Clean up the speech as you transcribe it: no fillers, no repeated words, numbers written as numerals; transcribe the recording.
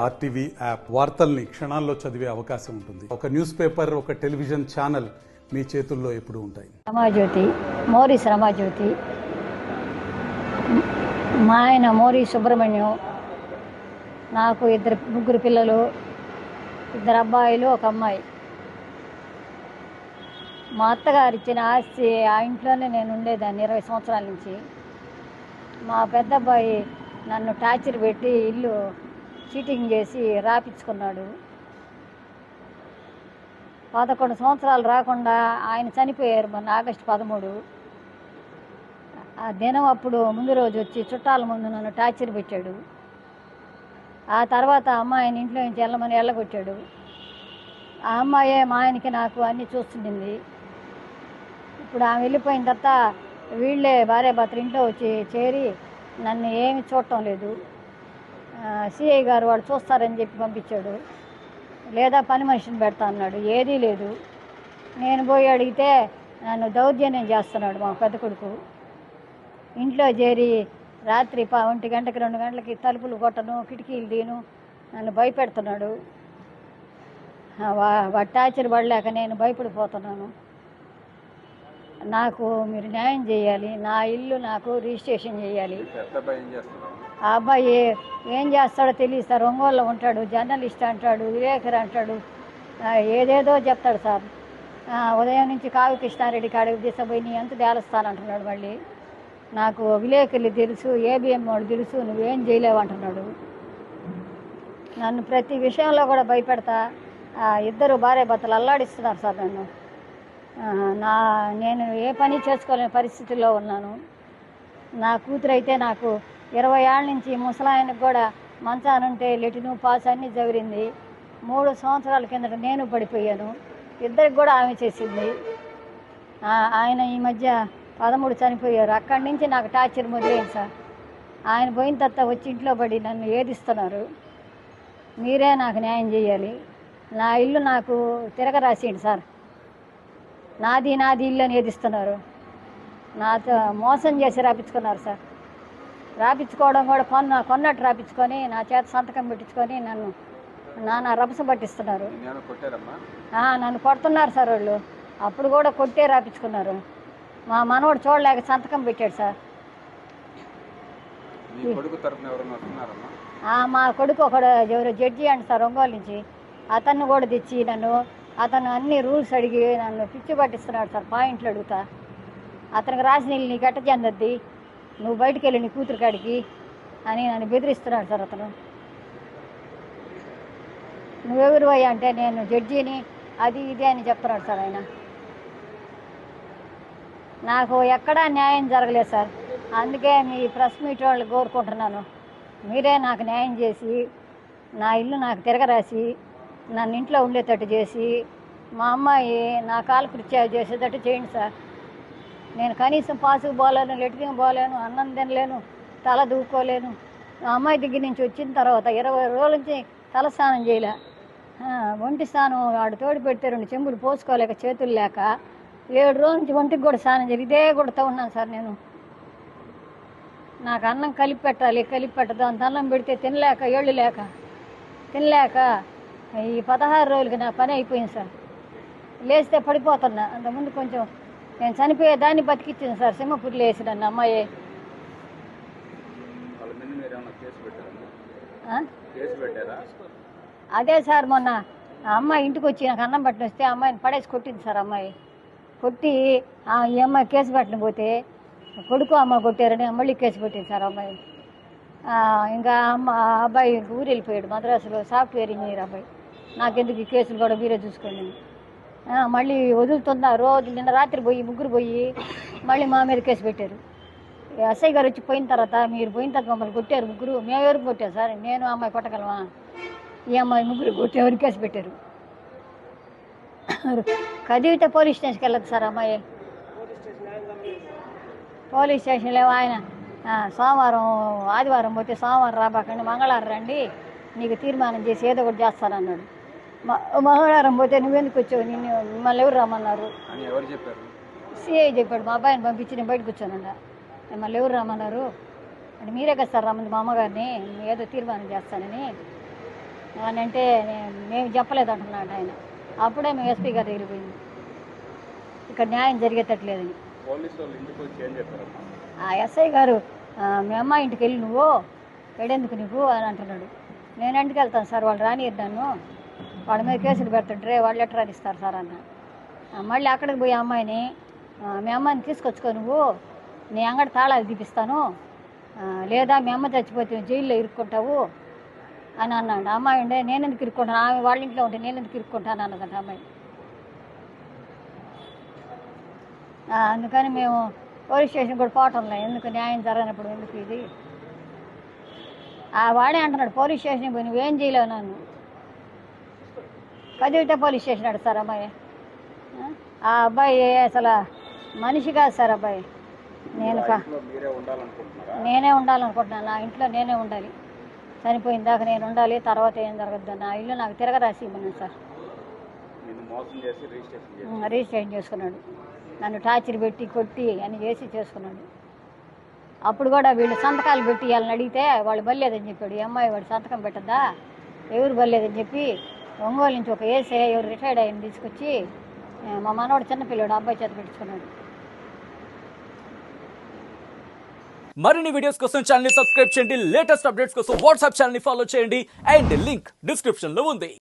RTV app వార్తల్ని క్షణాల్లో చదివే అవకాశం ఉంటుంది. ఒక న్యూస్ పేపర్, ఒక టెలివిజన్ ఛానల్ మీ చేతుల్లో ఎప్పుడూ ఉంటాయి. రమాజ్యోతి, మోరీస్ రమాజ్యోతి. మా ఆయన మోరీ సుబ్రహ్మణ్యం. నాకు ముగ్గురు పిల్లలు, 2 అబ్బాయిలు, 1 అమ్మాయి. మా అత్తగారు ఇచ్చిన ఆస్తి ఆ ఇంట్లోనే నేను ఉండేదాన్ని 20 సంవత్సరాల నుంచి. మా పెద్ద అబ్బాయి నన్ను టార్చర్ పెట్టి ఇల్లు చీటింగ్ చేసి రాపించుకున్నాడు. 11 సంవత్సరాలు రాకుండా ఆయన చనిపోయారు మొన్న ఆగస్టు 13. ఆ దినం అప్పుడు ముందు రోజు వచ్చి చుట్టాల ముందు నన్ను టార్చర్ పెట్టాడు. ఆ తర్వాత అమ్మాయిని ఇంట్లో నుంచి వెళ్ళమని వెళ్ళగొట్టాడు. ఆ అమ్మాయే మా ఆయనకి నాకు అన్నీ చూస్తుండింది. ఇప్పుడు ఆమె వెళ్ళిపోయిన తర్వాత వీళ్ళే భార్యాభర్తలు ఇంట్లో వచ్చి చేరి నన్ను ఏమి చూడటం లేదు. సిఐ గారు వాళ్ళు చూస్తారని చెప్పి పంపించాడు. లేదా పని మనిషిని పెడతా అన్నాడు. ఏదీ లేదు. నేను పోయి అడిగితే నన్ను దౌర్జన్యం చేస్తున్నాడు మా పెద్ద కొడుకు. ఇంట్లో చేరి రాత్రి 1 గంటకి 2 గంటలకి తలుపులు కొట్టను, కిటికీలు తీను, నన్ను భయపెడుతున్నాడు. వాటి టార్చర్ పడలేక నేను భయపడిపోతున్నాను. నాకు మీరు న్యాయం చేయాలి. నా ఇల్లు నాకు రిజిస్ట్రేషన్ చేయాలి. ఆ అబ్బాయి ఏం చేస్తాడో తెలియదు సార్. ఒంగోలులో ఉంటాడు, జర్నలిస్ట్ అంటాడు, విలేకరు అంటాడు, ఏదేదో చెప్తాడు సార్. ఉదయం నుంచి కావి కృష్ణారెడ్డి కాడికి తీసుకుపోయి నీ ఎంత తేలుస్తానంటున్నాడు. మళ్ళీ నాకు విలేకరులు తెలుసు, ఏబిఎం వాడు తెలుసు, నువ్వేం చేయలేవు అంటున్నాడు. నన్ను ప్రతి విషయంలో కూడా భయపెడతా 2 భార్యాభర్తలు అల్లాడిస్తున్నారు సార్ నన్ను. నేను ఏ పని చేసుకోలేని పరిస్థితుల్లో ఉన్నాను. నా కూతురు అయితే నాకు 20 ఏళ్ళ నుంచి ముసలాయనకు కూడా మంచానుంటే లెటిను పాస్ అన్నీ జగిరింది. 3 సంవత్సరాల కిందట నేను పడిపోయాను. 2కి కూడా ఆమె చేసింది. ఆయన ఈ మధ్య 13 చనిపోయారు. అక్కడి నుంచి నాకు టార్చర్ మొదలైంది సార్. ఆయన పోయిన తర్వాత వచ్చి ఇంట్లో పడి నన్ను ఏదిస్తున్నారు. మీరే నాకు న్యాయం చేయాలి. నా ఇల్లు నాకు తిరగరాసేయండి సార్. నాది ఇల్లు అని ఏదిస్తున్నారు. నాతో మోసం చేసి రాపించుకున్నారు సార్. రాపించుకోవడం కూడా కొన్నట్టు రాపించుకొని నా చేత సంతకం పెట్టించుకొని నన్ను నానా రభస పట్టిస్తున్నారు. నన్ను కొడుతున్నారు సార్ వాళ్ళు. అప్పుడు కూడా కొట్టే రాపించుకున్నారు. మా మనవడు చూడలేక సంతకం పెట్టాడు సార్. మా కొడుకు ఒకడు ఎవరు జడ్జి అంట సార్ ఒంగోలు నుంచి. అతన్ని కూడా తెచ్చి అతను అన్ని రూల్స్ అడిగి నన్ను పిచ్చి పట్టిస్తున్నాడు సార్. పాయింట్లు అడుగుతా. అతనికి రాసిన ఇల్లు నీకు ఎట్ట చెందద్ది, నువ్వు బయటికి వెళ్ళి నీ కూతురు కాడికి అని నన్ను బెదిరిస్తున్నాడు సార్. అతను నువ్వెవరు అయ్యా అంటే నేను జడ్జిని అది ఇది అని చెప్తున్నాడు సార్. ఆయన నాకు ఎక్కడా న్యాయం జరగలేదు సార్. అందుకే మీ ప్రెస్ మీట్ వాళ్ళు కోరుకుంటున్నాను. మీరే నాకు న్యాయం చేసి నా ఇల్లు నాకు తిరగరాసి నన్ను ఇంట్లో ఉండేటట్టు చేసి మా అమ్మాయి నా కాలు కృత్యాలు చేసేటట్టు చేయండి సార్. నేను కనీసం పాసుకు పోలేను, లెట్రిన్ పోలేను, అన్నం తినలేను, తల దూకోలేను. మా అమ్మాయి దగ్గర నుంచి వచ్చిన తర్వాత 20 రోజుల నుంచి తల స్నానం చేయలే. ఒంటి స్నానం వాడు తోడు పెడితే 2 చెంబులు పోసుకోలేక చేతులు లేక 7 రోజుల నుంచి ఒంటికి కూడా స్నానం చేయాలి. ఇదే కొడుతూ ఉన్నాను సార్ నేను. నాకు అన్నం కలిపి పెట్టదు. అంత అన్నం పెడితే తినలేక ఈ 16 రోజులకి నా పని అయిపోయింది సార్. లేస్తే పడిపోతున్నా. అంతకుముందు కొంచెం నేను చనిపోయేదాన్ని బతికిచ్చింది సార్. సింహపురిలో వేసి నన్ను అమ్మాయి. అదే సార్ మొన్న ఆ అమ్మాయి ఇంటికి వచ్చి నాకు అన్నం పట్టిన వస్తే అమ్మాయిని పడేసి కొట్టింది సార్. అమ్మాయి కొట్టి ఈ అమ్మాయి కేసు పెట్టిన పోతే కొడుకు అమ్మ కొట్టారని మళ్ళీ కేసు పెట్టింది సార్ అమ్మాయి. ఇంకా అబ్బాయి ఊరు వెళ్ళిపోయాడు, మద్రాసులో సాఫ్ట్వేర్ ఇంజనీర్ అబ్బాయి. నాకెందుకు ఈ కేసులు కూడా మీరే చూసుకోండి. మళ్ళీ వదులుతున్నా. రోజు నిన్న రాత్రి ముగ్గురు పోయి మళ్ళీ మా మీద కేసు పెట్టారు. ఎస్ఐ గారు వచ్చి పోయిన తర్వాత మీరు పోయిన తర్వాత మమ్మల్ని కొట్టారు ముగ్గురు. మేము ఎవరికి కొట్టారు సార్? నేను అమ్మాయి కొట్టగలమా? ఈ అమ్మాయి ముగ్గురు కొట్టి ఎవరికి కేసు పెట్టారు? కదివితే పోలీస్ స్టేషన్కి వెళ్ళదు సార్ అమ్మాయి. పోలీస్ స్టేషన్లో ఆయన సోమవారం ఆదివారం పోతే సోమవారం రాబాకండి, మంగళవారం రండి, నీకు తీర్మానం చేసి ఏదో ఒకటి చేస్తానన్నాడు. మంగళవారం పోతే నువ్వెందుకు వచ్చావు, మిమ్మల్ని ఎవరు రమ్మన్నారు? సిఐ చెప్పాడు. మా అబ్బాయిని పంపించి నేను బయట కూర్చోనున్నా. మిమ్మల్ని ఎవరు రమ్మన్నారు? అంటే మీరే కదా సార్ రమ్మంది మా అమ్మగారిని, ఏదో తీర్మానం చేస్తానని. అని అంటే మేము చెప్పలేదు అంటున్నాడు ఆయన. అప్పుడే మేము ఎస్పీ గారు దగ్గరికి పోయింది, ఇక్కడ న్యాయం జరిగేటట్లేదని. ఆ ఎస్ఐ గారు మీ అమ్మాయి ఇంటికి వెళ్ళి నువ్వు ఎడెందుకు నీకు అని అంటున్నాడు. నేను ఇంటికి వెళ్తాను సార్, వాళ్ళు రానియరు నన్ను, వాళ్ళ మీద కేసులు పెడుతుంటారే, వాళ్ళు ఎట్లా రానిస్తారు సార్ అన్న. మళ్ళీ అక్కడికి పోయి అమ్మాయిని, మీ అమ్మాయిని తీసుకొచ్చుకో నువ్వు, నీ అంగడి తాళాలు తీపిస్తాను, లేదా మీ అమ్మ చచ్చిపోతే జైల్లో ఇరుక్కుంటావు అని అన్నాడు. అమ్మాయి ఉండే నేను ఎందుకు ఇరుక్కుంటాను, ఆమె వాళ్ళ ఇంట్లో ఉంటే నేను ఎందుకు ఇరుక్కుంటాను అన్నదంట అమ్మాయి. అందుకని మేము పోలీస్ స్టేషన్ కూడా పోవటంలే, ఎందుకు న్యాయం జరగనప్పుడు ఎందుకు ఇది. వాడే అంటున్నాడు పోలీస్ స్టేషన్కి పోయి నువ్వేం చేయలేవు నన్ను, కదిలితే పోలీస్ స్టేషన్ అడు సార్ అమ్మాయి. ఆ అబ్బాయి అసలు మనిషి కాదు సార్ అబ్బాయి. నేనే ఉండాలనుకుంటున్నాను, నా ఇంట్లో నేనే ఉండాలి, చనిపోయిన దాకా నేను ఉండాలి, తర్వాత ఏం జరగద్దు. నా ఇల్లు నాకు తిరగరాసి ఇవ్వను సార్. రిజిస్ట్రేషన్ చేసుకున్నాడు, నన్ను టార్చర్ పెట్టి కొట్టి అన్ని చేసి చేసుకున్నాడు. అప్పుడు కూడా వీళ్ళు సంతకాలు పెట్టి వాళ్ళని అడిగితే వాళ్ళు బల్లేదని చెప్పాడు. ఈ అమ్మాయి వాడు సంతకం పెట్టద్దా, ఎవరు బల్లేదని చెప్పి ఒంగోలు నుంచి ఒక ఏసే ఎవరు రిటైర్డ్ అయ్యింది తీసుకొచ్చి మా మనవాడు చిన్నపిల్లడు అబ్బాయి చేత పెట్టించుకున్నాడు. మరిన్ని వీడియోస్ కోసం ఛానల్ ని సబ్స్క్రైబ్ చేయండి, లేటెస్ట్ అప్డేట్స్ కోసం వాట్సాప్ ఛానల్ ని ఫాలో చేయండి, అండ్ లింక్ డిస్క్రిప్షన్ లో ఉంది.